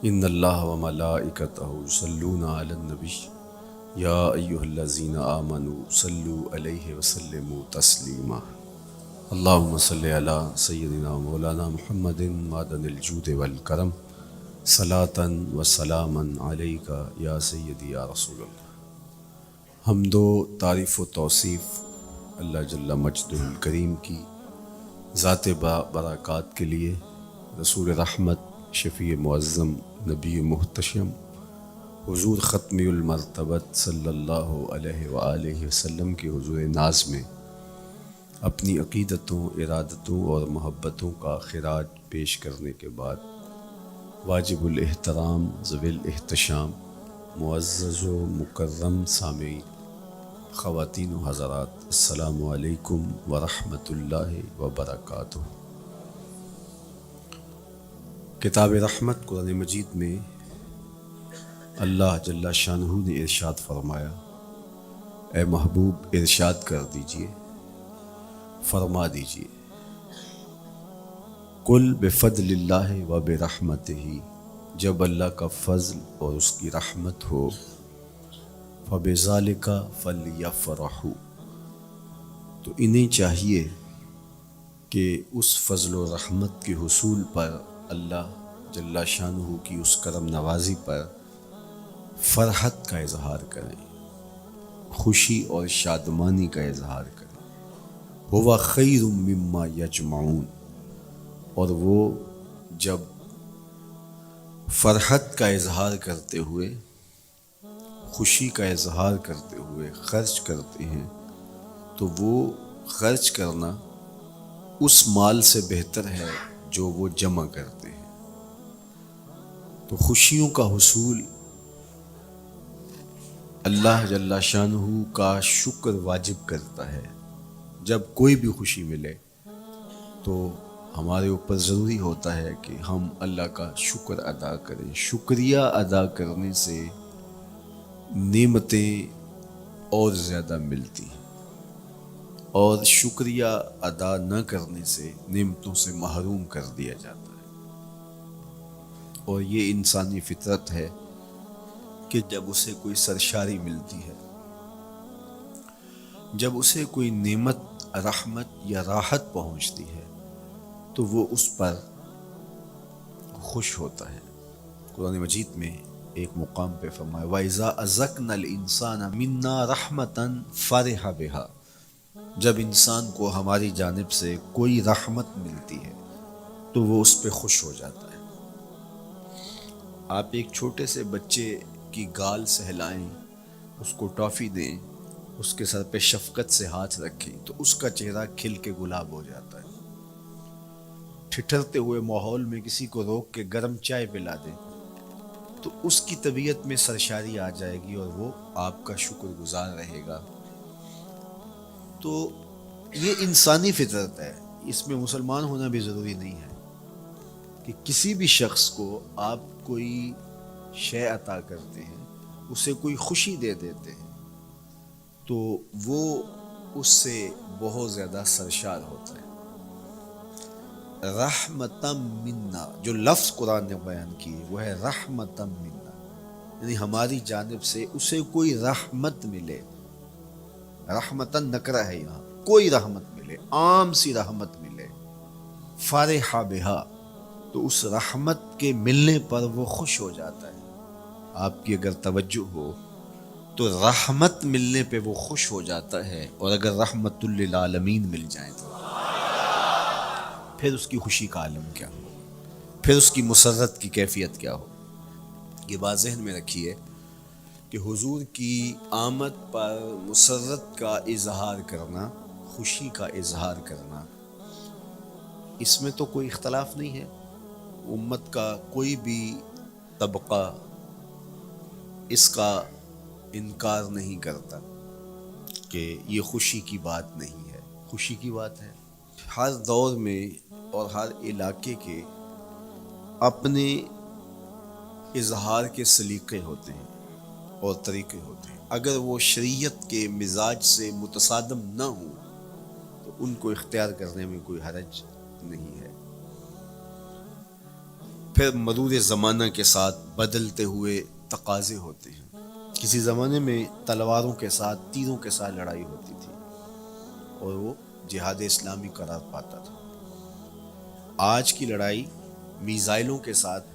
ان اللہ و ملائکتہ یصلون علی النبی یا ایھا الذین آمنوا صلوا علیہ وسلموا تسلیما اللہم صلی علی سیدنا مولانا محمد معدن الجود والکرم صلاۃ و سلاما علیک یا سیدی یا رسول اللہ۔ حمد و تعریف و توصیف اللہ جل مجدہ الکریم کی ذات برکات کے لیے، رسول رحمت شفیع معظم نبی محتشم حضور ختم المرتبت صلی اللہ علیہ وآلہ وسلم کے حضور ناز میں اپنی عقیدتوں، ارادتوں اور محبتوں کا خراج پیش کرنے کے بعد، واجب الاحترام ذوی الاحتشام معزز و مکرم سامعین، خواتین و حضرات، السلام علیکم ورحمۃ اللہ وبرکاتہ۔ کتاب رحمت قرآن مجید میں اللہ جل شانہ نے ارشاد فرمایا، اے محبوب ارشاد کر دیجئے، فرما دیجئے، قل بفضل اللہ و برحمتہ، جب اللہ کا فضل اور اس کی رحمت ہو، فبذالک فلیفرحوا، تو انہیں چاہیے کہ اس فضل و رحمت کے حصول پر، اللہ جل شانہ کی اس کرم نوازی پر فرحت کا اظہار کریں، خوشی اور شادمانی کا اظہار کریں۔ ہوا خیر مما یجمعون، اور وہ جب فرحت کا اظہار کرتے ہوئے، خوشی کا اظہار کرتے ہوئے خرچ کرتے ہیں، تو وہ خرچ کرنا اس مال سے بہتر ہے جو وہ جمع کرتے ہیں۔ تو خوشیوں کا حصول اللہ جل شانہ کا شکر واجب کرتا ہے۔ جب کوئی بھی خوشی ملے تو ہمارے اوپر ضروری ہوتا ہے کہ ہم اللہ کا شکر ادا کریں۔ شکریہ ادا کرنے سے نعمتیں اور زیادہ ملتی ہیں، اور شکریہ ادا نہ کرنے سے نعمتوں سے محروم کر دیا جاتا ہے۔ اور یہ انسانی فطرت ہے کہ جب اسے کوئی سرشاری ملتی ہے، جب اسے کوئی نعمت، رحمت یا راحت پہنچتی ہے، تو وہ اس پر خوش ہوتا ہے۔ قرآن مجید میں ایک مقام پہ فرمایا، وَإِذَا أَذَقْنَا الْإِنسَانَ مِنَّا رَحْمَةً فَرِحَ بِهَا، جب انسان کو ہماری جانب سے کوئی رحمت ملتی ہے تو وہ اس پہ خوش ہو جاتا ہے۔ آپ ایک چھوٹے سے بچے کی گال سہلائیں، اس کو ٹافی دیں، اس کے سر پہ شفقت سے ہاتھ رکھیں تو اس کا چہرہ کھل کے گلاب ہو جاتا ہے۔ ٹھٹھرتے ہوئے ماحول میں کسی کو روک کے گرم چائے پلا دیں تو اس کی طبیعت میں سرشاری آ جائے گی اور وہ آپ کا شکر گزار رہے گا۔ تو یہ انسانی فطرت ہے، اس میں مسلمان ہونا بھی ضروری نہیں ہے کہ کسی بھی شخص کو آپ کوئی شے عطا کرتے ہیں، اسے کوئی خوشی دے دیتے ہیں، تو وہ اس سے بہت زیادہ سرشار ہوتا ہے۔ رحمتم منا، جو لفظ قرآن نے بیان کی وہ ہے رحمتم منا، یعنی ہماری جانب سے اسے کوئی رحمت ملے۔ رحمتن نکرہ ہے یہاں، کوئی رحمت ملے، عام سی رحمت ملے، فرح بہا، تو اس رحمت کے ملنے پر وہ خوش ہو جاتا ہے۔ آپ کی اگر توجہ ہو تو رحمت ملنے پہ وہ خوش ہو جاتا ہے، اور اگر رحمت للعالمین مل جائے تو پھر اس کی خوشی کا عالم کیا ہو، پھر اس کی مسرت کی کیفیت کیا ہو۔ یہ بات ذہن میں رکھیے کہ حضور کی آمد پر مسرت کا اظہار کرنا، خوشی کا اظہار کرنا، اس میں تو کوئی اختلاف نہیں ہے۔ امت کا کوئی بھی طبقہ اس کا انکار نہیں کرتا کہ یہ خوشی کی بات نہیں ہے، خوشی کی بات ہے۔ ہر دور میں اور ہر علاقے کے اپنے اظہار کے سلیقے ہوتے ہیں اور طریقے ہوتے ہیں۔ اگر وہ شریعت کے مزاج سے متصادم نہ ہوں تو ان کو اختیار کرنے میں کوئی حرج نہیں ہے۔ پھر مرور زمانہ کے ساتھ بدلتے ہوئے تقاضے ہوتے ہیں. کسی زمانے میں تلواروں کے ساتھ تیروں کے ساتھ لڑائی ہوتی تھی اور وہ جہاد اسلامی قرار پاتا تھا. آج کی لڑائی میزائلوں کے ساتھ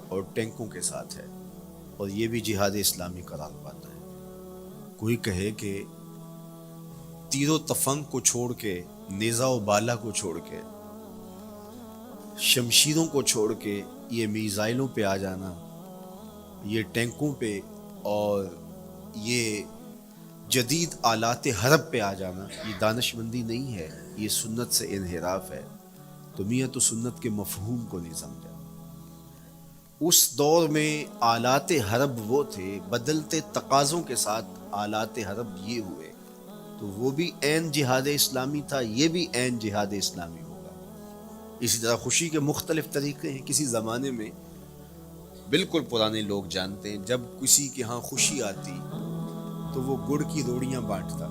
اور ٹینکوں کے ساتھ ہے اور یہ بھی جہاد اسلامی قرار پاتا ہے. کوئی کہے کہ تیر و تفنگ کو چھوڑ کے، نیزہ و بالا کو چھوڑ کے، شمشیروں کو چھوڑ کے یہ میزائلوں پہ آ جانا، یہ ٹینکوں پہ اور یہ جدید آلات حرب پہ آ جانا، یہ دانش مندی نہیں ہے، یہ سنت سے انحراف ہے. تو میاں تو سنت کے مفہوم کو نہیں سمجھا. اس دور میں آلات حرب وہ تھے، بدلتے تقاضوں کے ساتھ آلات حرب یہ ہوئے، تو وہ بھی عین جہاد اسلامی تھا، یہ بھی عین جہاد اسلامی ہوگا. اسی طرح خوشی کے مختلف طریقے ہیں. کسی زمانے میں بالکل پرانے لوگ جانتے ہیں، جب کسی کے ہاں خوشی آتی تو وہ گڑ کی روڑیاں بانٹتا،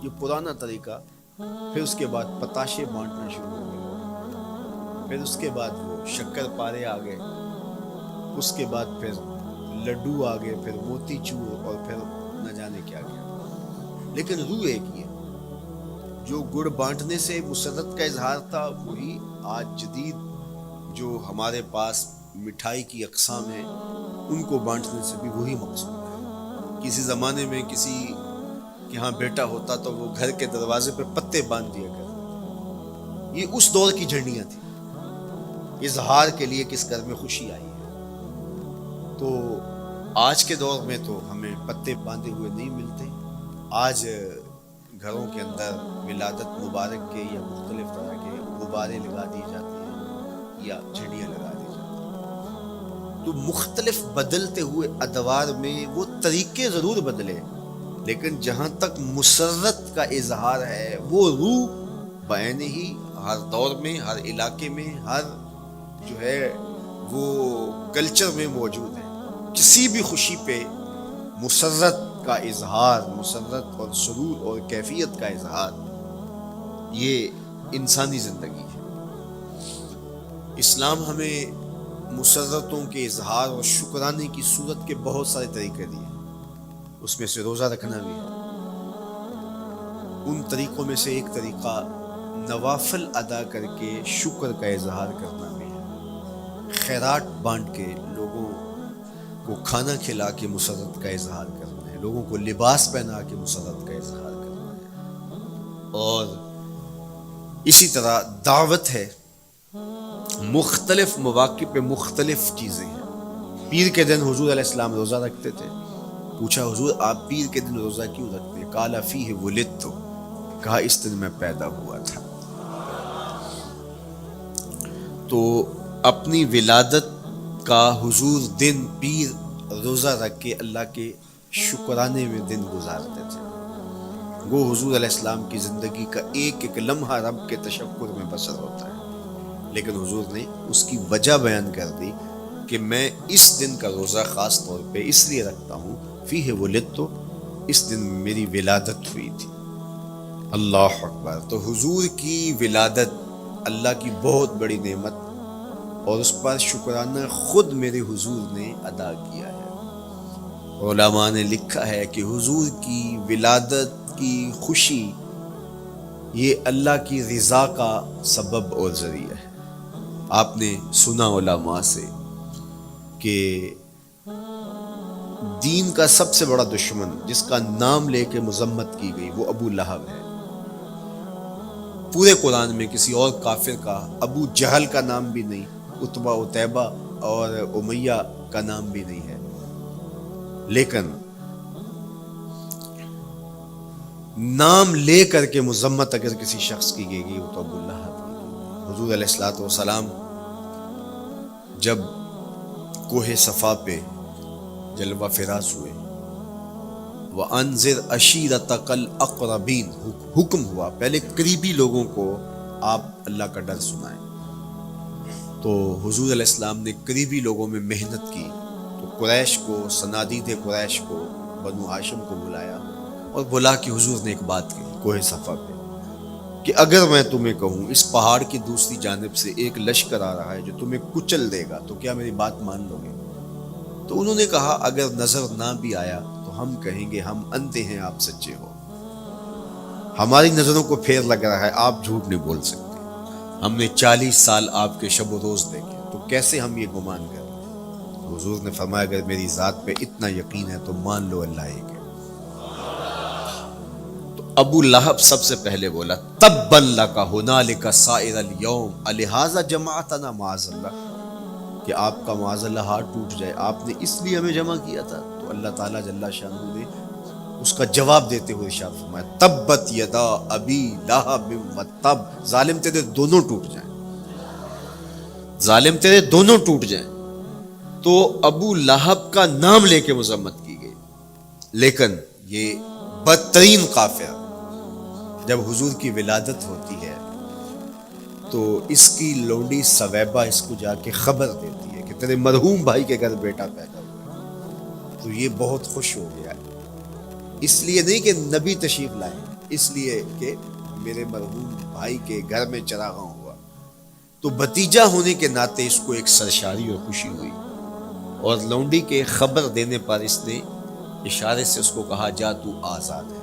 یہ پرانا طریقہ. پھر اس کے بعد پتاشے بانٹنا شروع ہو گئے، پھر اس کے بعد وہ شکر پارے آ گئے، اس کے بعد پھر لڈو آ گئے، پھر موتی چور اور پھر نہ جانے کیا گیا. لیکن روح ایک ہی ہے. جو گڑ بانٹنے سے مسرت کا اظہار تھا، وہی آج جدید جو ہمارے پاس مٹھائی کی اقسام ہیں ان کو بانٹنے سے بھی وہی مقصود ہے. کسی زمانے میں کسی کہ ہاں بیٹا ہوتا تو وہ گھر کے دروازے پہ پتے باندھ دیا کرتے. یہ اس دور کی جھنڈیاں تھیں، اظہار کے لیے کس گھر میں خوشی آئی ہے. تو آج کے دور میں تو ہمیں پتے باندھے ہوئے نہیں ملتے. آج گھروں کے اندر ولادت مبارک کے یا مختلف طرح کے غبارے لگا دیے جاتے ہیں یا جھنڈیاں لگا دی جاتی ہیں. تو مختلف بدلتے ہوئے ادوار میں وہ طریقے ضرور بدلے، لیکن جہاں تک مسرت کا اظہار ہے وہ روح بعین ہی ہر دور میں، ہر علاقے میں، ہر جو ہے وہ کلچر میں موجود ہے. کسی بھی خوشی پہ مسرت کا اظہار، مسرت اور سرور اور کیفیت کا اظہار، یہ انسانی زندگی ہے. اسلام ہمیں مسرتوں کے اظہار اور شکرانے کی صورت کے بہت سارے طریقے دیے. اس میں سے روزہ رکھنا بھی ہے. ان طریقوں میں سے ایک طریقہ نوافل ادا کر کے شکر کا اظہار کرنا بھی ہے. خیرات بانٹ کے لوگوں کو کھانا کھلا کے مسرت کا اظہار کرنا ہے، لوگوں کو لباس پہنا کے مسرت کا اظہار کرنا ہے. اور اسی طرح دعوت ہے. مختلف مواقع پہ مختلف چیزیں ہیں. پیر کے دن حضور علیہ السلام روزہ رکھتے تھے. پوچھا حضور آپ پیر کے دن روزہ کیوں رکھتے ہیں؟ قال فیہ ولدت، کہا اس دن میں پیدا ہوا تھا. تو اپنی ولادت کا حضور دن پیر روزہ رکھ کے اللہ کے شکرانے میں دن گزارتے تھے. وہ حضور علیہ السلام کی زندگی کا ایک ایک لمحہ رب کے تشکر میں بسر ہوتا ہے. لیکن حضور نے اس کی وجہ بیان کر دی کہ میں اس دن کا روزہ خاص طور پہ اس لیے رکھتا ہوں، فیہ ولدت، اس دن میری ولادت ہوئی تھی. اللہ اکبر. تو حضور کی ولادت اللہ کی بہت بڑی نعمت، اور اس پر شکرانہ خود میرے حضور نے ادا کیا ہے. علماء نے لکھا ہے کہ حضور کی ولادت کی خوشی یہ اللہ کی رضا کا سبب اور ذریعہ ہے. آپ نے سنا علماء سے کہ دین کا سب سے بڑا دشمن جس کا نام لے کے مذمت کی گئی وہ ابو لہب ہے. پورے قرآن میں کسی اور کافر کا ابو جہل کا نام بھی نہیں، عتبہ عتیبہ اور امیہ کا نام بھی نہیں ہے. لیکن نام لے کر کے مذمت اگر کسی شخص کی گئی وہ تو ابو لہب کی گئی. حضور علیہ الصلوۃ والسلام جب کوہ صفا پہ جلوہ فراز ہوئے، وَأَنذِرْ عَشِيرَتَكَ الْأَقْرَبِينَ، حکم ہوا پہلے قریبی لوگوں کو آپ اللہ کا ڈر سنائیں. تو حضور علیہ السلام نے قریبی لوگوں میں محنت کی. تو قریش کو، صنادید قریش کو، بنو ہاشم کو بلایا اور بلا کے حضور نے ایک بات کی کوہ صفا پہ. کہ اگر میں تمہیں کہوں اس پہاڑ کی دوسری جانب سے ایک لشکر آ رہا ہے جو تمہیں کچل دے گا تو کیا میری بات مان لو گے؟ تو انہوں نے کہا اگر نظر نہ بھی آیا تو ہم کہیں گے ہم اندھے ہیں، آپ سچے ہو، ہماری نظروں کو پھیر لگ رہا ہے، آپ جھوٹ نہیں بول سکتے، ہم نے 40 سال آپ کے شب و روز دیکھے، تو کیسے ہم یہ گمان کریں؟ حضور نے فرمایا اگر میری ذات پہ اتنا یقین ہے تو مان لو اللہ ایک ہے۔ ابو لہب سب سے پہلے بولا تبا لک ہنالک سائر الیوم الہذا جمعتنا معاذ اللہ، کہ آپ کا معاذ اللہ ہاتھ ٹوٹ جائے، آپ نے اس لیے ہمیں جمع کیا تھا؟ تو اللہ تعالیٰ جل شانہ نے اس کا جواب دیتے ہوئے ارشاد فرمایا تبت یدا ابی لہب وتب، ظالم تیرے دونوں ٹوٹ جائیں، ظالم تیرے دونوں ٹوٹ جائیں۔ تو ابو لہب کا نام لے کے مذمت کی گئی، لیکن یہ بدترین کافر جب حضور کی ولادت ہوتی ہے تو اس کی لونڈی سویبہ اس کو جا کے خبر دیتی ہے کہ تیرے مرحوم بھائی کے گھر بیٹا پیدا ہوا، تو یہ بہت خوش ہو گیا، اس لیے نہیں کہ نبی تشریف لائے، اس لیے کہ میرے مرحوم بھائی کے گھر میں چراغاں ہوا، تو بھتیجا ہونے کے ناطے اس کو ایک سرشاری اور خوشی ہوئی، اور لونڈی کے خبر دینے پر اس نے اشارے سے اس کو کہا جا تو آزاد ہے۔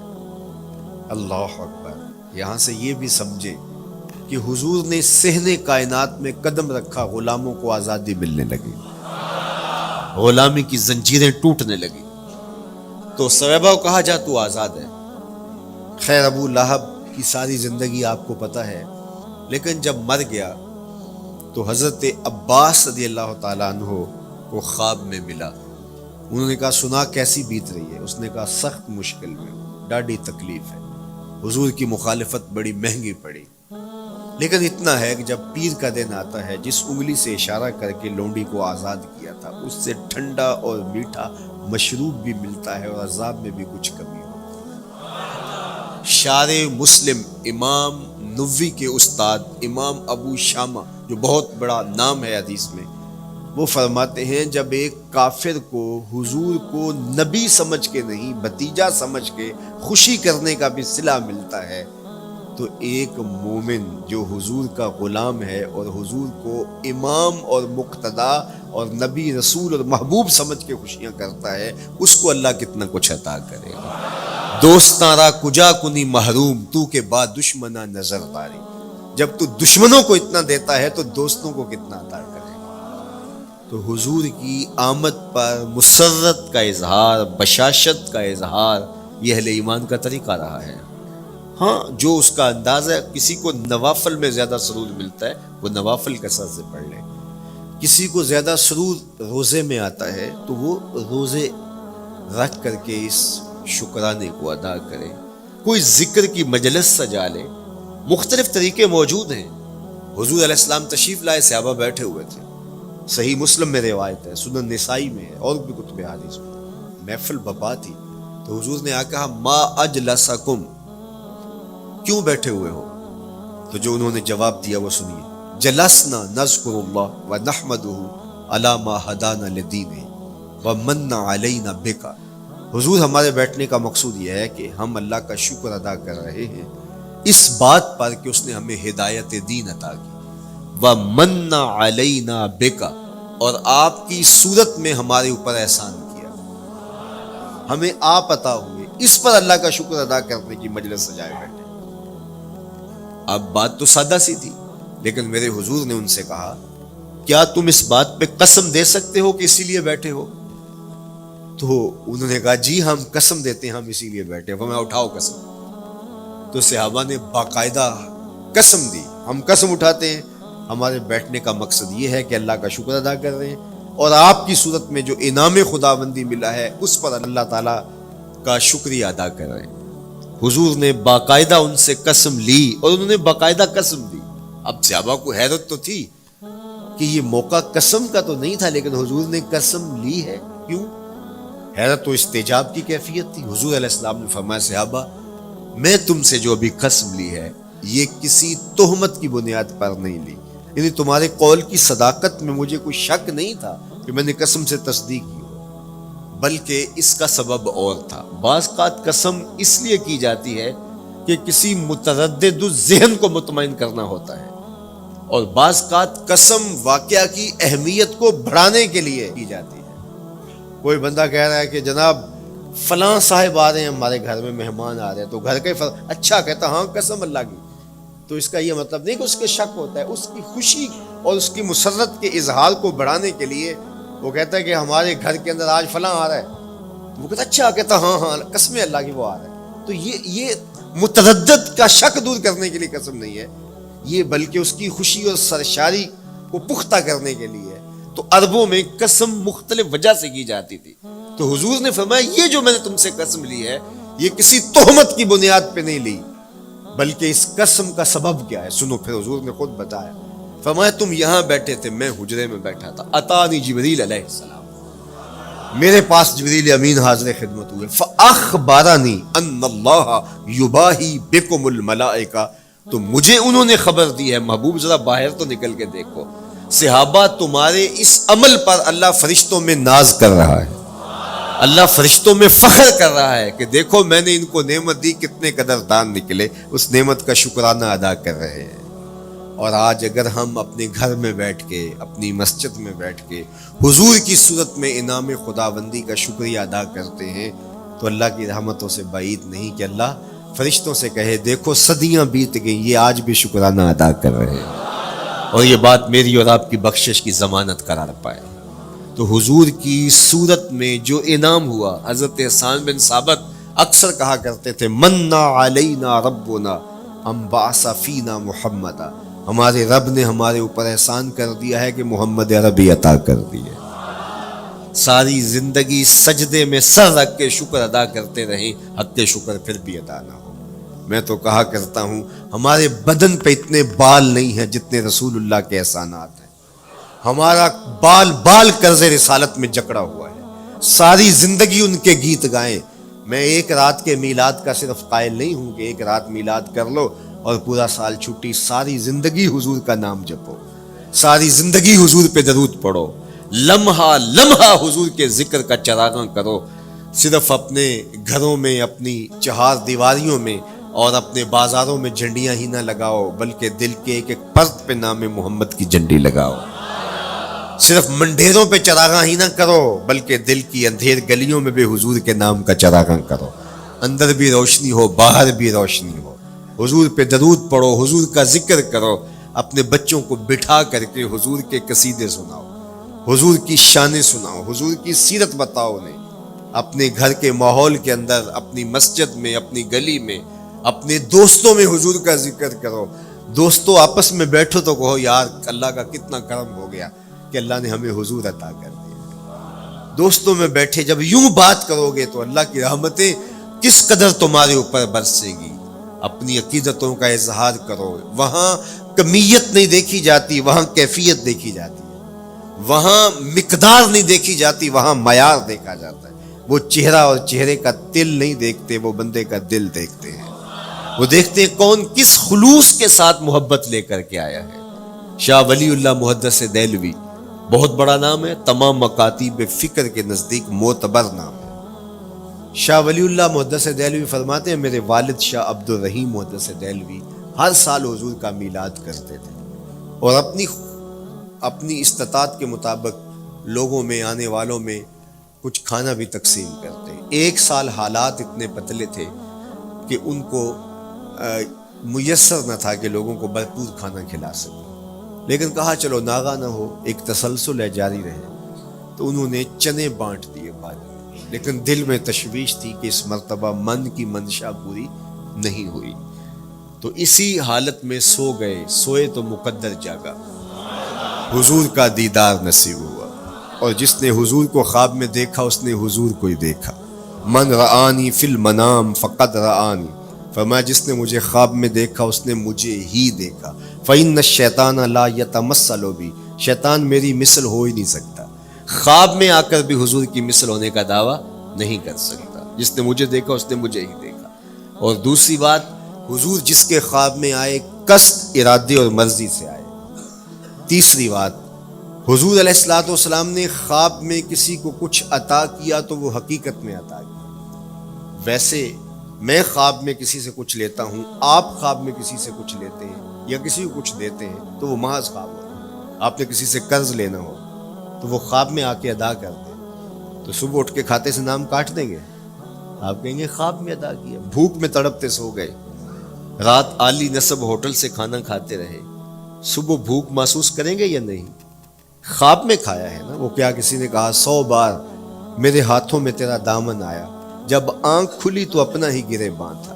اللہ اکبر، یہاں سے یہ بھی سمجھے کہ حضور نے صحن کائنات میں قدم رکھا، غلاموں کو آزادی ملنے لگی، غلامی کی زنجیریں ٹوٹنے لگی، تو سویبہ کو کہا جا تو آزاد ہے۔ خیر ابو لہب کی ساری زندگی آپ کو پتہ ہے، لیکن جب مر گیا تو حضرت عباس رضی اللہ تعالیٰ عنہ کو خواب میں ملا، انہوں نے کہا سنا کیسی بیت رہی ہے؟ اس نے کہا سخت مشکل میں، ڈاڈی تکلیف ہے، حضور کی مخالفت بڑی مہنگی پڑی، لیکن اتنا ہے کہ جب پیر کا دن آتا ہے جس انگلی سے اشارہ کر کے لونڈی کو آزاد کیا تھا اس سے ٹھنڈا اور میٹھا مشروب بھی ملتا ہے اور عذاب میں بھی کچھ کمی ہو۔ شارع مسلم امام نووی کے استاد امام ابو شامہ، جو بہت بڑا نام ہے حدیث میں، وہ فرماتے ہیں جب ایک کافر کو حضور کو نبی سمجھ کے نہیں بھتیجا سمجھ کے خوشی کرنے کا بھی صلہ ملتا ہے، تو ایک مومن جو حضور کا غلام ہے اور حضور کو امام اور مقتدا اور نبی رسول اور محبوب سمجھ کے خوشیاں کرتا ہے، اس کو اللہ کتنا کچھ عطا کرے گا۔ دوستاں کجا کنی محروم تو کے بعد دشمنا نظر داری، جب تو دشمنوں کو اتنا دیتا ہے تو دوستوں کو کتنا عطا کرے گا۔ تو حضور کی آمد پر مسرت کا اظہار، بشاشت کا اظہار، یہ اہل ایمان کا طریقہ رہا ہے۔ ہاں جو اس کا انداز ہے، کسی کو نوافل میں زیادہ سرور ملتا ہے وہ نوافل کثرت سے پڑھ لے، کسی کو زیادہ سرور روزے میں آتا ہے تو وہ روزے رکھ کر کے اس شکرانے کو ادا کرے، کوئی ذکر کی مجلس سجا لے، مختلف طریقے موجود ہیں۔ حضور علیہ السلام تشریف لائے، صحابہ بیٹھے ہوئے تھے، صحیح مسلم میں روایت ہے، سنن نسائی میں ہے، اور بھی کتب حدیث میں، محفل بپا تھی، تو حضور نے آ کہا ما اجلسکم، کیوں بیٹھے ہوئے ہو؟ تو جو انہوں نے جواب دیا وہ سنیے، جلسنا نذکر اللہ ونحمدہ علی ما ہدانا لدینہ ومن علینا بکا، حضور ہمارے بیٹھنے کا مقصود یہ ہے کہ ہم اللہ کا شکر ادا کر رہے ہیں اس بات پر کہ اس نے ہمیں ہدایت دین عطا کی، ومن علینا بکا، اور آپ کی صورت میں ہمارے اوپر احسان کیا، ہمیں آپ عطا ہوئے، اس پر اللہ کا شکر ادا کرنے کی مجلس سجائے بیٹھے۔ اب بات تو سادہ سی تھی، لیکن میرے حضور نے ان سے کہا کیا تم اس بات پہ قسم دے سکتے ہو کہ اسی لیے بیٹھے ہو؟ تو انہوں نے کہا جی ہم قسم دیتے ہیں، ہم اسی لیے بیٹھے ہیں۔ میں اٹھاؤ قسم، تو صحابہ نے باقاعدہ قسم دی، ہم قسم اٹھاتے ہیں، ہمارے بیٹھنے کا مقصد یہ ہے کہ اللہ کا شکر ادا کر رہے ہیں اور آپ کی صورت میں جو انعام خداوندی ملا ہے اس پر اللہ تعالیٰ کا شکریہ ادا کر رہے ہیں۔ حضور نے باقاعدہ ان سے قسم لی اور انہوں نے باقاعدہ قسم دی۔ اب صحابہ کو حیرت تو تھی کہ یہ موقع قسم کا تو نہیں تھا، لیکن حضور نے قسم لی ہے، کیوں؟ حیرت تو استجاب کی کیفیت تھی۔ حضور علیہ السلام نے فرمایا صحابہ میں تم سے جو ابھی قسم لی ہے یہ کسی تہمت کی بنیاد پر نہیں لی، یعنی تمہارے قول کی صداقت میں مجھے کوئی شک نہیں تھا کہ میں نے قسم سے تصدیق کی، بلکہ اس کا سبب اور تھا۔ بعض اوقات قسم اس لیے کی جاتی ہے کہ کسی متردد ذہن کو مطمئن کرنا ہوتا ہے، اور بعض اوقات قسم واقعہ کی اہمیت کو بڑھانے کے لیے کی جاتی ہے۔ کوئی بندہ کہہ رہا ہے کہ جناب فلاں صاحب آ رہے ہیں ہمارے گھر میں، مہمان آ رہے ہیں، تو گھر کے اچھا کہتا ہاں قسم اللہ کی، تو اس کا یہ مطلب نہیں کہ اس کے شک ہوتا ہے، اس کی خوشی اور اس کی مسرت کے اظہار کو بڑھانے کے لیے وہ کہتا ہے کہ ہمارے گھر کے اندر آج فلاں آ رہا ہے، وہ کہتا اچھا کہتا ہاں ہاں قسم اللہ کی وہ آ رہا ہے۔ تو یہ متردد کا شک دور کرنے کے لیے قسم نہیں ہے، یہ بلکہ اس کی خوشی اور سرشاری کو پختہ کرنے کے لیے ہے۔ تو عربوں میں قسم مختلف وجہ سے کی جاتی تھی، تو حضور نے فرمایا یہ جو میں نے تم سے قسم لی ہے یہ کسی تہمت کی بنیاد پہ نہیں لی، بلکہ اس قسم کا سبب کیا ہے سنو۔ پھر حضور نے خود بتایا، فرمایا تم یہاں بیٹھے تھے، میں حجرے میں بیٹھا تھا، اتانی جبریل علیہ السلام، میرے پاس جبریل امین حاضر خدمت ہوئے، فاخبرنی ان اللہ یباہی بکم الملائکہ، تو مجھے انہوں نے خبر دی ہے، محبوب ذرا باہر تو نکل کے دیکھو، صحابہ تمہارے اس عمل پر اللہ فرشتوں میں ناز کر رہا ہے، اللہ فرشتوں میں فخر کر رہا ہے کہ دیکھو میں نے ان کو نعمت دی، کتنے قدردان نکلے، اس نعمت کا شکرانہ ادا کر رہے ہیں۔ اور آج اگر ہم اپنے گھر میں بیٹھ کے، اپنی مسجد میں بیٹھ کے حضور کی صورت میں انعام خداوندی کا شکریہ ادا کرتے ہیں، تو اللہ کی رحمتوں سے بعید نہیں کہ اللہ فرشتوں سے کہے دیکھو صدیاں بیت گئیں، یہ آج بھی شکرانہ ادا کر رہے ہیں، اور یہ بات میری اور آپ کی بخشش کی ضمانت قرار پائے۔ تو حضور کی صورت میں جو انعام ہوا، حضرت حسان بن ثابت اکثر کہا کرتے تھے منا علینا ربنا ام بعث فینا محمدا، ہمارے رب نے ہمارے اوپر احسان کر دیا ہے کہ محمد عربی عطا کر دیے۔ ساری زندگی سجدے میں سر رکھ کے شکر ادا کرتے رہیں، حق شکر پھر بھی ادا نہ ہو۔ میں تو کہا کرتا ہوں ہمارے بدن پہ اتنے بال نہیں ہیں جتنے رسول اللہ کے احسانات ہیں، ہمارا بال بال قرض رسالت میں جکڑا ہوا ہے، ساری زندگی ان کے گیت گائیں۔ میں ایک رات کے میلاد کا صرف قائل نہیں ہوں کہ ایک رات میلاد کر لو اور پورا سال چھٹی، ساری زندگی حضور کا نام جپو، ساری زندگی حضور پہ درود پڑھو، لمحہ لمحہ حضور کے ذکر کا چراغاں کرو، صرف اپنے گھروں میں، اپنی چہار دیواریوں میں اور اپنے بازاروں میں جھنڈیاں ہی نہ لگاؤ، بلکہ دل کے ایک ایک پرت پہ نام محمد کی جھنڈی لگاؤ۔ صرف منڈیروں پہ چراغاں ہی نہ کرو، بلکہ دل کی اندھیر گلیوں میں بھی حضور کے نام کا چراغاں کرو، اندر بھی روشنی ہو باہر بھی روشنی ہو، حضور پہ درود پڑھو، حضور کا ذکر کرو، اپنے بچوں کو بٹھا کر کے حضور کے قصیدے سناؤ، حضور کی شانیں سناؤ، حضور کی سیرت بتاؤ انہیں، اپنے گھر کے ماحول کے اندر، اپنی مسجد میں، اپنی گلی میں، اپنے دوستوں میں حضور کا ذکر کرو۔ دوستوں آپس میں بیٹھو تو کہو یار اللہ کا کتنا کرم ہو گیا کہ اللہ نے ہمیں حضور عطا کر دیا۔ دوستوں میں بیٹھے جب یوں بات کرو گے تو اللہ کی رحمتیں کس قدر تمہارے اوپر برسے گی۔ اپنی عقیدتوں کا اظہار کرو، وہاں کمیت نہیں دیکھی جاتی، وہاں کیفیت دیکھی جاتی ہے، وہاں مقدار نہیں دیکھی جاتی، وہاں معیار دیکھا جاتا ہے۔ وہ چہرہ اور چہرے کا تل نہیں دیکھتے، وہ بندے کا دل دیکھتے ہیں، وہ دیکھتے ہیں کون کس خلوص کے ساتھ محبت لے کر کے آیا ہے۔ شاہ ولی اللہ محدث دہلوی بہت بڑا نام ہے، تمام مکاتیب فکر کے نزدیک معتبر نام ہے۔ شاہ ولی اللہ محدث دہلوی فرماتے ہیں میرے والد شاہ عبد الرحیم محدث دہلوی ہر سال حضور کا میلاد کرتے تھے، اور اپنی استطاعت کے مطابق لوگوں میں، آنے والوں میں کچھ کھانا بھی تقسیم کرتے۔ ایک سال حالات اتنے پتلے تھے کہ ان کو میسر نہ تھا کہ لوگوں کو بھرپور کھانا کھلا سکے، لیکن کہا چلو ناغہ نہ ہو، ایک تسلسل ہے جاری رہے، تو انہوں نے چنے بانٹ دیے بعد میں، لیکن دل میں تشویش تھی کہ اس مرتبہ من کی منشا پوری نہیں ہوئی، تو اسی حالت میں سو گئے، سوئے تو مقدر جاگا، حضور کا دیدار نصیب ہوا، اور جس نے حضور کو خواب میں دیکھا اس نے حضور کو ہی دیکھا۔ من رآنی فی المنام فقد رآنی، فرمایا جس نے مجھے خواب میں دیکھا اس نے مجھے ہی دیکھا۔ فإن الشیطان لا یتمثل بی، شیطان میری مثل ہو ہی نہیں سکتا، خواب میں آ کر بھی حضور کی مثل ہونے کا دعویٰ نہیں کر سکتا، جس نے مجھے دیکھا اس نے مجھے ہی دیکھا۔ اور دوسری بات، حضور جس کے خواب میں آئے قصد، ارادے اور مرضی سے آئے۔ تیسری بات، حضور علیہ الصلوۃ والسلام نے خواب میں کسی کو کچھ عطا کیا تو وہ حقیقت میں عطا کیا، ویسے میں خواب میں کسی سے کچھ لیتا ہوں، آپ خواب میں کسی سے کچھ لیتے ہیں یا کسی کو کچھ دیتے ہیں تو وہ محض خواب ہوتا ہے۔ آپ نے کسی سے قرض لینا ہو تو وہ خواب میں آ کے ادا کرتے ہیں، تو صبح اٹھ کے کھاتے سے نام کاٹ دیں گے؟ آپ کہیں گے خواب میں ادا کیا۔ بھوک میں تڑپتے سو گئے، رات عالی نصب ہوٹل سے کھانا کھاتے رہے، صبح بھوک محسوس کریں گے یا نہیں؟ خواب میں کھایا ہے نا۔ وہ کیا کسی نے کہا 100 بار میرے ہاتھوں میں تیرا دامن آیا، جب آنکھ کھلی تو اپنا ہی گریباں تھا۔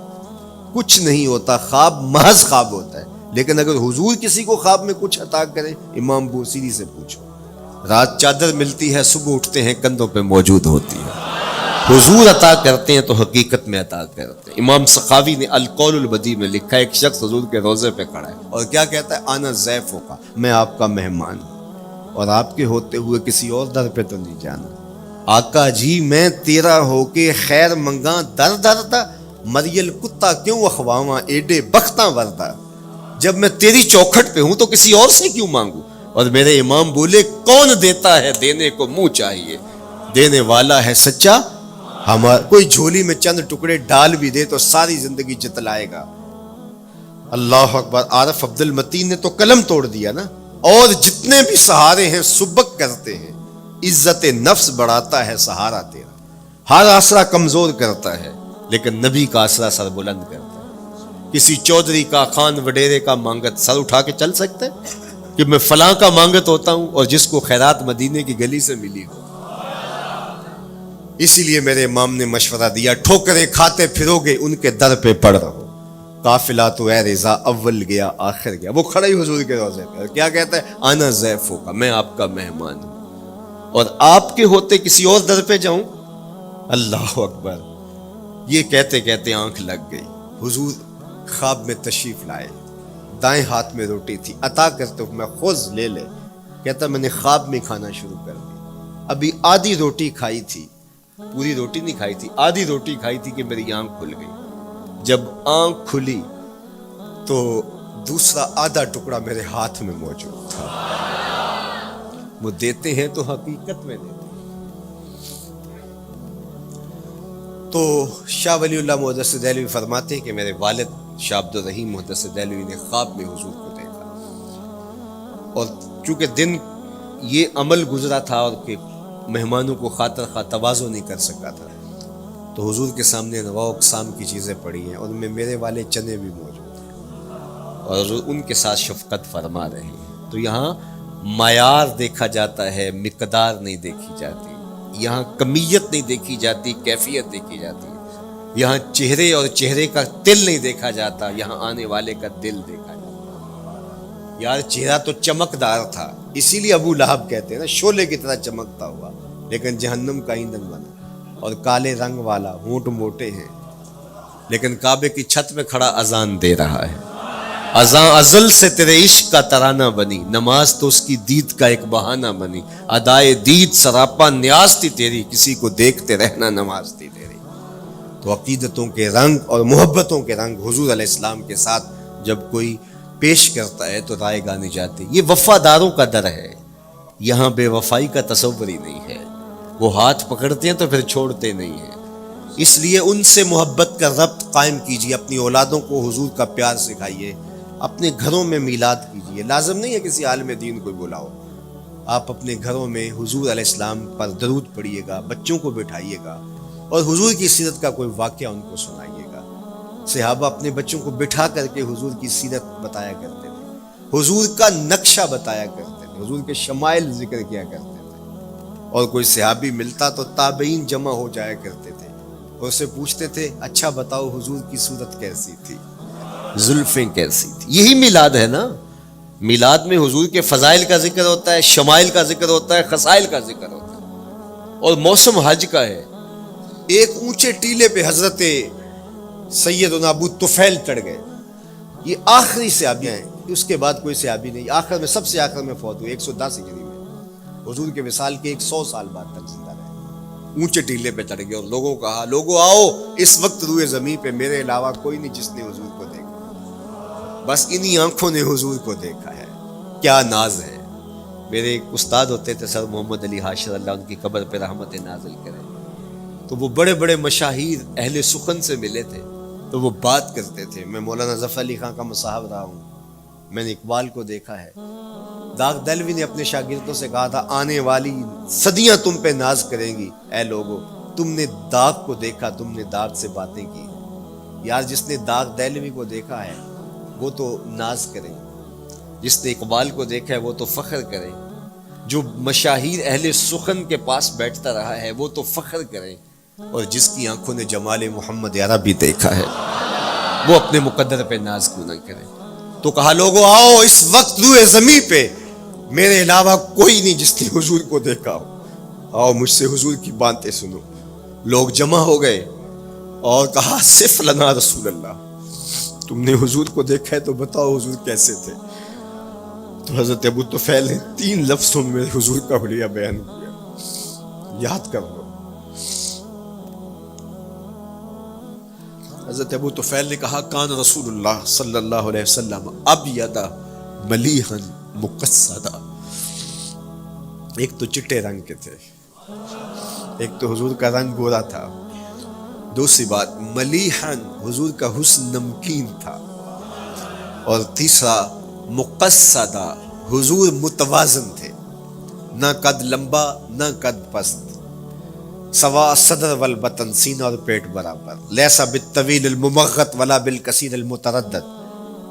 کچھ نہیں ہوتا، خواب محض خواب ہوتا ہے۔ لیکن اگر حضور کسی کو خواب میں کچھ عطا کرے، امام بوصیری سے پوچھو، رات چادر ملتی ہے، صبح اٹھتے ہیں کندھوں پہ موجود ہوتی ہے۔ حضور عطا کرتے ہیں تو حقیقت میں عطا کرتے ہیں۔ امام سخاوی نے القول البدیع میں لکھا ہے، ایک شخص حضور کے روضے پہ کھڑا ہے اور کیا کہتا ہے؟ آنا ضیف ہوگا، میں آپ کا مہمان ہوں اور آپ کے ہوتے ہوئے کسی اور در پہ تو نہیں جانا۔ آقا جی میں تیرا ہو کے خیر منگاں در در دا، مریل کتا کیوں اخواواں ایڈے بختاں وردا۔ جب میں تیری چوکھٹ پہ ہوں تو کسی اور سے کیوں مانگوں؟ اور میرے امام بولے، کون دیتا ہے دینے کو منہ چاہیے، دینے والا ہے سچا ہمارا۔ کوئی جھولی میں چند ٹکڑے ڈال بھی دے تو ساری زندگی جتلائے گا۔ اللہ اکبر۔ عارف عبد المتین نے تو قلم توڑ دیا نا۔ اور جتنے بھی سہارے ہیں سبک کرتے ہیں، عزت نفس بڑھاتا ہے سہارا تیرا۔ ہر آسرا کمزور کرتا ہے لیکن نبی کا آسرا سر بلند کرتا ہے۔ کسی چودھری کا، خان وڈیرے کا مانگت سر اٹھا کے چل سکتے کہ میں فلاں کا مانگت ہوتا ہوں اور جس کو خیرات مدینے کی گلی سے ملی ہو؟ اسی لیے میرے امام نے مشورہ دیا، ٹھوکریں کھاتے پھرو گے ان کے در پہ پڑ رہو۔ قافلہ تو اے رضا اول گیا آخر گیا۔ وہ کھڑا ہی حضور کے روضے پہ کیا کہتا ہے؟ آنا ضیف ہوگا، میں آپ کا مہمان ہوں اور آپ کے ہوتے کسی اور در پہ جاؤں؟ اللہ اکبر۔ یہ کہتے کہتے آنکھ لگ گئی۔ حضور خواب میں تشریف لائے، دائیں ہاتھ میں روٹی تھی، عطا کرتے میں خود لے لے۔ کہتا میں نے خواب میں کھانا شروع کر دی، ابھی آدھی روٹی کھائی تھی، پوری روٹی نہیں کھائی تھی، آدھی روٹی کھائی تھی کہ میری آنکھ کھل گئی۔ جب آنکھ کھلی تو دوسرا آدھا ٹکڑا میرے ہاتھ میں موجود تھا۔ وہ دیتے ہیں تو حقیقت میں دیتے ہیں۔ تو شاہ ولی اللہ محدث دہلوی فرماتے ہیں کہ میرے والد شاہ عبد الرحیم محدث دہلوی نے خواب میں حضور کو دیکھا، اور چونکہ دن یہ عمل گزرا تھا اور کہ مہمانوں کو خاطر خواہ تواضع نہیں کر سکا تھا، تو حضور کے سامنے نواع اقسام کی چیزیں پڑی ہیں، ان میں میرے والے چنے بھی موجود ہیں اور ان کے ساتھ شفقت فرما رہے ہیں۔ تو یہاں معیار دیکھا جاتا ہے، مقدار نہیں دیکھی جاتی، یہاں کمیت نہیں دیکھی جاتی، کیفیت دیکھی جاتی ہے۔ یہاں چہرے اور چہرے کا تل نہیں دیکھا جاتا، یہاں آنے والے کا دل دیکھا جاتا۔ یار چہرہ تو چمکدار تھا، اسی لیے ابو لہب کہتے ہیں نا، شعلے کی طرح چمکتا ہوا، لیکن جہنم کا ایندھن بنا۔ اور کالے رنگ والا، ہونٹ موٹے ہیں، لیکن کعبے کی چھت میں کھڑا اذان دے رہا ہے۔ اذان ازل سے تیرے عشق کا ترانہ بنی، نماز تو اس کی دید کا ایک بہانہ بنی، ادائے دید سراپا نیاز تھی تیری، کسی کو دیکھتے رہنا نماز تھی تیری۔ تو عقیدتوں کے رنگ اور محبتوں کے رنگ حضور علیہ السلام کے ساتھ جب کوئی پیش کرتا ہے تو رائے گانی جاتی۔ یہ وفاداروں کا در ہے، یہاں بے وفائی کا تصور ہی نہیں ہے۔ وہ ہاتھ پکڑتے ہیں تو پھر چھوڑتے نہیں ہیں، اس لیے ان سے محبت کا ربط قائم کیجیے، اپنی اولادوں کو حضور کا پیار سکھائیے، اپنے گھروں میں میلاد کیجیے۔ لازم نہیں ہے کسی عالم دین کو بلاؤ، آپ اپنے گھروں میں حضور علیہ السلام پر درود پڑھیے گا، بچوں کو بٹھائیے گا اور حضور کی سیرت کا کوئی واقعہ ان کو سنائیے گا۔ صحابہ اپنے بچوں کو بٹھا کر کے حضور کی سیرت بتایا کرتے تھے، حضور کا نقشہ بتایا کرتے تھے، حضور کے شمائل ذکر کیا کرتے تھے۔ اور کوئی صحابی ملتا تو تابعین جمع ہو جایا کرتے تھے اور اسے پوچھتے تھے، اچھا بتاؤ حضور کی صورت کیسی تھی، زلفیں کیسی تھی۔ یہی میلاد ہے نا۔ میلاد میں حضور کے فضائل کا ذکر ہوتا ہے، شمائل کا ذکر ہوتا ہے، خصائل کا ذکر ہوتا ہے۔ اور موسم حج کا ہے، ایک اونچے ٹیلے پہ حضرت سیدنا ابو طفیل چڑھ گئے، یہ آخری صحابی ہیں، اس کے بعد کوئی صحابی نہیں، آخر میں سب سے آخر میں فوت ہوئے 110 ہجری میں، حضور کے وصال کے 100 سال بعد تک زندہ رہے۔ اونچے ٹیلے پہ چڑھ گئے اور لوگوں کو کہا، لوگوں آؤ، اس وقت روئے زمین پہ میرے علاوہ کوئی نہیں جس نے حضور کو دیکھا، بس انہی آنکھوں نے حضور کو دیکھا ہے۔ کیا ناز ہے۔ میرے ایک استاد ہوتے تھے سر محمد علی حاشر، اللہ ان کی قبر پہ رحمت نازل کرے، تو وہ بڑے بڑے مشاہیر اہل سخن سے ملے تھے تو وہ بات کرتے تھے. میں مولانا ظفر علی خان کا مصاحب رہا ہوں, میں نے اقبال کو دیکھا ہے. داغ دہلوی نے اپنے شاگردوں سے کہا تھا آنے والی صدیاں تم پہ ناز کریں گی اے لوگو, تم نے داغ کو دیکھا, تم نے داغ سے باتیں کی. یار جس نے داغ دہلوی کو دیکھا ہے وہ تو ناز کرے, جس نے اقبال کو دیکھا ہے وہ تو فخر کرے, جو مشاہیر اہل سخن کے پاس بیٹھتا رہا ہے وہ تو فخر کرے, اور جس کی آنکھوں نے جمال محمد عربی دیکھا ہے وہ اپنے مقدر پہ ناز کیوں نہ کرے. تو کہا لوگو آؤ اس وقت روئے زمین پہ میرے علاوہ کوئی نہیں جس نے حضور کو دیکھا ہو, آؤ مجھ سے حضور کی باتیں سنو. لوگ جمع ہو گئے اور کہا صف لنا رسول اللہ, تم نے حضور کو دیکھا ہے تو بتاؤ حضور کیسے تھے. تو حضرت ابو طفیل نے 3 لفظوں میں حضور کا حلیہ بیان کیا, یاد کر لو. حضرت ابو طفیل نے کہا کان رسول اللہ صلی اللہ علیہ وسلم ابیض ملیحا مقصدا. ایک تو چٹے رنگ کے تھے, ایک تو حضور کا رنگ گورا تھا, دوسری بات ملیحن حضور کا حسن نمکین تھا, اور تیسرا مقصدا حضور متوازن تھے, نہ قد لمبا نہ قد پست, سوا صدر والبطن سینہ اور پیٹ برابر, لیسا بالطویل الممغط ولا بالکثیر المتردد,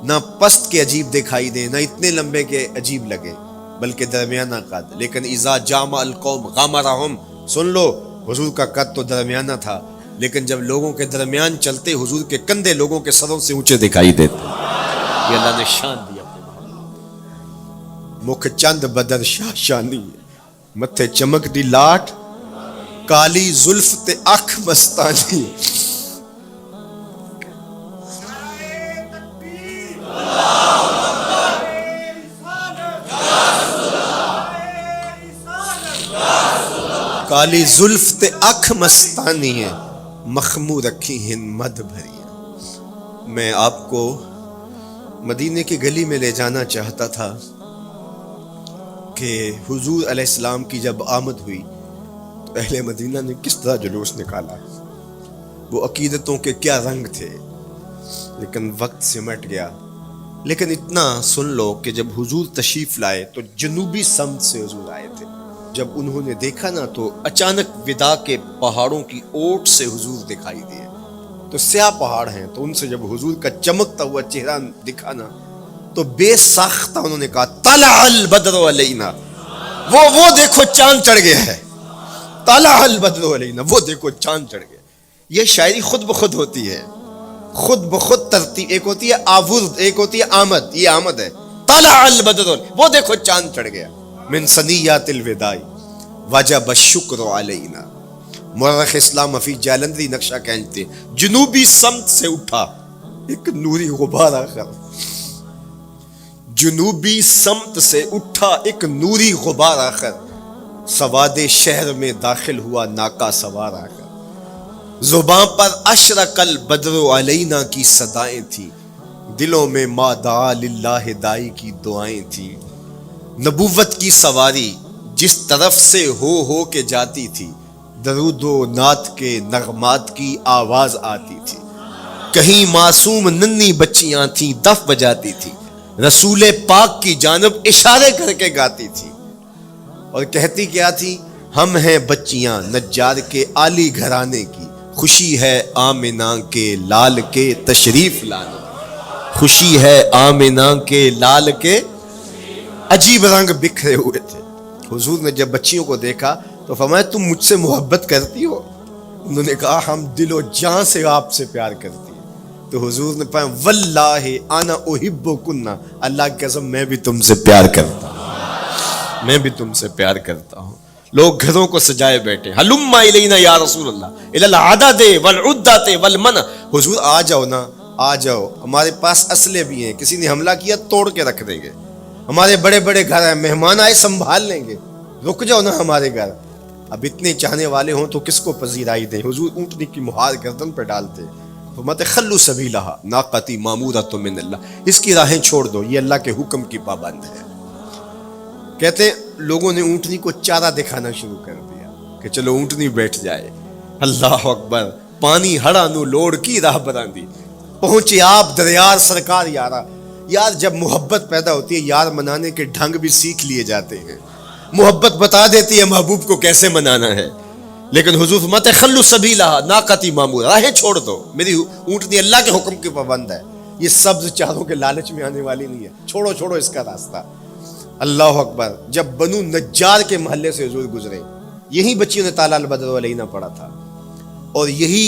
نہ پست کے عجیب دکھائی دیں نہ اتنے لمبے کے عجیب لگے بلکہ درمیانہ قد. لیکن اذا جامع القوم غامرہم, سن لو حضور کا قد تو درمیانہ تھا لیکن جب لوگوں کے درمیان چلتے حضور کے کندھے لوگوں کے سروں سے اونچے دکھائی دیتے. یہ اللہ نے شان دی اپنے محمد. مکھ چند بدر شاہ شانی, متھے چمک دی لاٹ, کالی زلف تے اکھ مستانی. کالی زلف تے اکھ مستانی ہے, مخمور رکھی ہن مد بھری. میں آپ کو مدینے کی گلی میں لے جانا چاہتا تھا کہ حضور علیہ السلام کی جب آمد ہوئی تو اہل مدینہ نے کس طرح جلوس نکالا, وہ عقیدتوں کے کیا رنگ تھے, لیکن وقت سمٹ گیا. لیکن اتنا سن لو کہ جب حضور تشریف لائے تو جنوبی سمت سے حضور آئے تھے. جب انہوں نے دیکھا نا تو اچانک ودا کے پہاڑوں کی اوٹ سے حضور دکھائی دیے. تو سیاہ پہاڑ ہیں تو ان سے جب حضور کا چمکتا ہوا چہرہ دکھا نا تو بے ساختہ انہوں نے کہا طلع البدر علینا, وہ دیکھو چاند چڑھ گیا ہے. طلع البدر علینا, وہ دیکھو چاند چڑھ گیا. یہ شاعری خود بخود ہوتی ہے, خود بخود ترتیب. ایک ہوتی ہے آورد, ایک ہوتی ہے آمد. یہ آمد ہے. طلع البدر, وہ دیکھو چاند چڑھ گیا. من سنیات الوداع وجب الشکر علینا. مورخ اسلام حفیظ جالندری نقشہ کھینچتے جنوبی سمت سے اٹھا ایک نوری غبار آخر, جنوبی سمت سے اٹھا ایک نوری غبار آخر, سواد شہر میں داخل ہوا ناکا سوار آخر. زباں پر اشرق البدر علینا کی صدائیں تھیں, دلوں میں ما دعا للہ دائی کی دعائیں تھیں. نبوت کی سواری جس طرف سے ہو کے جاتی تھی, درود و نعت کے نغمات کی آواز آتی تھی. کہیں معصوم ننھی بچیاں تھیں دف بجاتی تھی, رسول پاک کی جانب اشارے کر کے گاتی تھی اور کہتی کیا تھی, ہم ہیں بچیاں نجار کے عالی گھرانے کی, خوشی ہے آمنہ کے لال کے تشریف لانے. خوشی ہے آمنہ کے لال کے. عجیب رنگ بکھرے ہوئے تھے. حضور نے جب بچیوں کو دیکھا تو فرمایا تم مجھ سے محبت کرتی ہو؟ انہوں نے کہا ہم دل و جان سے آپ سے پیار کرتی ہیں. تو حضور نے فرمایا واللہ انا احبکن, اللہ کی قسم میں بھی تم سے پیار کرتا ہوں, میں بھی تم سے پیار کرتا ہوں. لوگ گھروں کو سجائے بیٹھے, ہلم الینا یا رسول اللہ الی العدد والعدۃ والمنع. حضور آ جاؤ نا, آ جاؤ, ہمارے پاس اسلحے بھی ہیں, کسی نے حملہ کیا توڑ کے رکھ دیں گے. ہمارے بڑے بڑے گھر ہیں, مہمان آئے سنبھال لیں گے, رک جاؤ نا ہمارے گھر. اب اتنے چاہنے والے ہوں تو کس کو پذیرائی دیں. حضور اونٹنی کی مہار گردن پہ ڈالتے, فرماتے خلو سبیلہا ناقتی مامورۃ من اللہ, اس کی راہیں چھوڑ دو, یہ اللہ کے حکم کی پابند ہے. کہتے لوگوں نے اونٹنی کو چارہ دکھانا شروع کر دیا کہ چلو اونٹنی بیٹھ جائے. اللہ اکبر. پانی ہڑا نو لوڑ کی راہ براندی. پہنچے آپ دریار سرکار یارا. یار جب محبت پیدا ہوتی ہے یار منانے کے ڈھنگ بھی سیکھ لیے جاتے ہیں. محبت بتا دیتی ہے محبوب کو کیسے منانا ہے. لیکن حضور فرماتے ہیں خلو سبیلہ ناقتی مامور, راہیں چھوڑ دو, میری اونٹنی اللہ کے حکم کی پابند ہے, یہ سبز چاروں کے لالچ میں آنے والی نہیں ہے, چھوڑو چھوڑو اس کا راستہ. اللہ اکبر. جب بنو نجار کے محلے سے حضور گزرے, یہی بچیوں نے تالا البدر علینا پڑھا تھا, اور یہی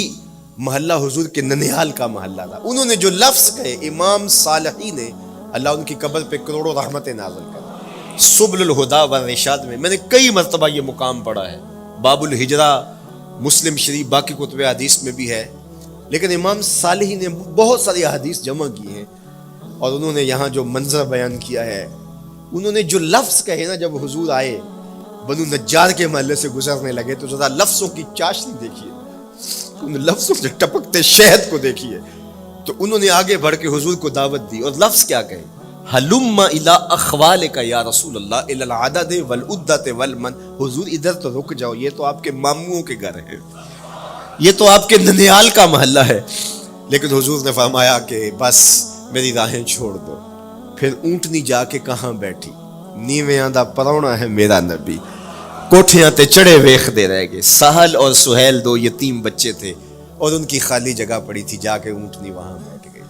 محلہ حضور کے ننیال کا محلہ تھا. انہوں نے جو لفظ کہے امام صالحی نے, اللہ ان کی قبر پہ کروڑوں رحمتیں نازل کر. سبل الہدا والرشاد میں نے کئی مرتبہ یہ مقام پڑھا ہے. باب الہجرہ مسلم شریف باقی کتب حدیث میں بھی ہے, لیکن امام صالحی نے بہت ساری حدیث جمع کی ہیں, اور انہوں نے یہاں جو منظر بیان کیا ہے, انہوں نے جو لفظ کہے نا, جب حضور آئے بنو نجار کے محلے سے گزرنے لگے تو ذرا لفظوں کی چاشنی دیکھیے, ان لفظوں سے ٹپکتے شہد کو دیکھیے. تو انہوں نے آگے بڑھ کے حضور کو دعوت دی, اور لفظ کیا کہے, حلم الی اخوالک یا رسول اللہ الی العدد والعدت والمن. حضور ادھر تو رک جاؤ, یہ تو آپ کے ماموں کے گھر ہے, یہ تو آپ کے ننیال کا محلہ ہے. لیکن حضور نے فرمایا کہ بس میری راہیں چھوڑ دو. پھر اونٹنی جا کے کہاں بیٹھی, نیویاں دا پرونا ہے میرا نبی, کوٹھیاں تے چڑھے ویخ دے رہ گئے. سہل اور سہیل دو یتیم بچے تھے, اور ان کی خالی جگہ پڑی تھی, جا کے اونٹنی وہاں بیٹھ گئی.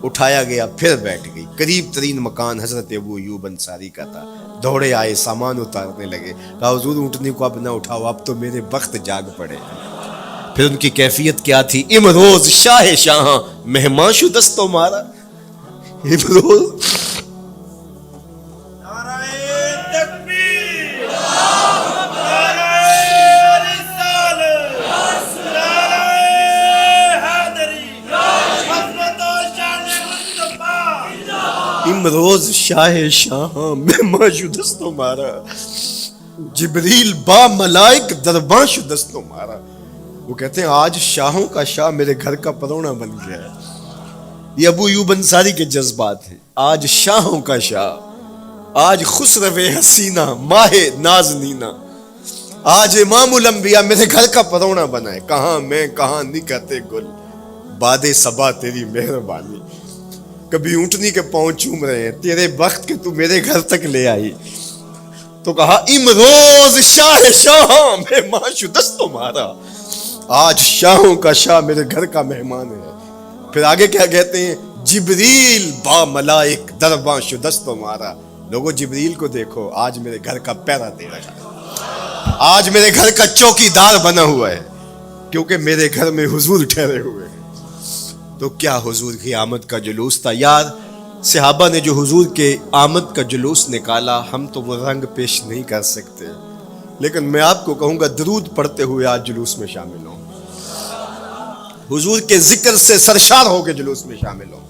اٹھایا گیا پھر بیٹھ گئی. قریب ترین مکان حضرت ابو ایوب انصاری کا تھا. دوڑے آئے, سامان اتارنے لگے, کہا حضور اونٹنی کو اب نہ اٹھاؤ, اب تو میرے بخت جاگ پڑے. پھر ان کی کیفیت کیا تھی, امروز شاہ شاہاں مہمان شدست مارا. امروز امروز شاہ شاہاں مہمان شدست مارا, جبریل با ملائک درباں شدست مارا. وہ کہتے ہیں آج شاہوں کا شاہ میرے گھر کا پرونا بن گیا ہے. یہ ابو ایوب انصاری کے جذبات ہیں. آج شاہوں کا شاہ, آج خسرو حسینہ ماہ نازنینہ, آج امام الانبیاء میرے گھر کا پرونا بنا ہے. کہاں میں کہاں نکہتے گل, باد صبا تیری مہربانی. کبھی اونٹنی کے پاؤں چوم رہے ہیں, تیرے بخت کے تو میرے گھر تک لے آئی. تو کہا امروز شاہ شاہاں مہمان شدست مارا, آج شاہوں کا شاہ میرے گھر کا مہمان ہے. پھر آگے کیا کہتے ہیں, جبریل با ملائک درباں شدست مارا. لوگوں جبریل کو دیکھو, آج میرے گھر کا پہرا دے رہا ہے, آج میرے گھر کا چوکی دار بنا ہوا ہے, کیونکہ میرے گھر میں حضور ٹھہرے ہوئے ہیں. تو کیا حضور کی آمد کا جلوس تھا یار. صحابہ نے جو حضور کے آمد کا جلوس نکالا, ہم تو وہ رنگ پیش نہیں کر سکتے, لیکن میں آپ کو کہوں گا درود پڑھتے ہوئے آج جلوس میں شامل ہوں, حضور کے ذکر سے سرشار ہو کے جلوس میں شامل ہوں,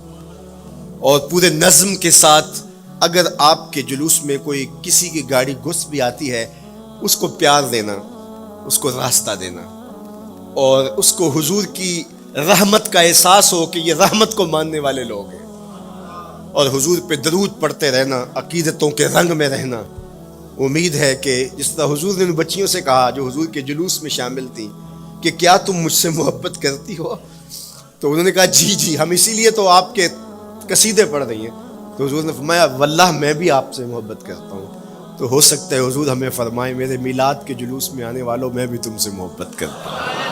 اور پورے نظم کے ساتھ. اگر آپ کے جلوس میں کوئی کسی کی گاڑی گھس بھی آتی ہے, اس کو پیار دینا, اس کو راستہ دینا, اور اس کو حضور کی رحمت کا احساس ہو کہ یہ رحمت کو ماننے والے لوگ ہیں, اور حضور پہ درود پڑھتے رہنا, عقیدتوں کے رنگ میں رہنا. امید ہے کہ جس طرح حضور نے ان بچیوں سے کہا جو حضور کے جلوس میں شامل تھیں کہ کیا تم مجھ سے محبت کرتی ہو, تو انہوں نے کہا جی جی, ہم اسی لیے تو آپ کے قصیدے پڑھ رہی ہیں. تو حضور نے فرمایا واللہ میں بھی آپ سے محبت کرتا ہوں. تو ہو سکتا ہے حضور ہمیں فرمائے میرے میلاد کے جلوس میں آنے والوں میں بھی تم سے محبت کرتا ہوں.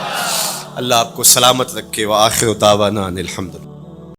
اللہ آپ کو سلامت رکھے. وآخر دعوانا ان الحمدللہ.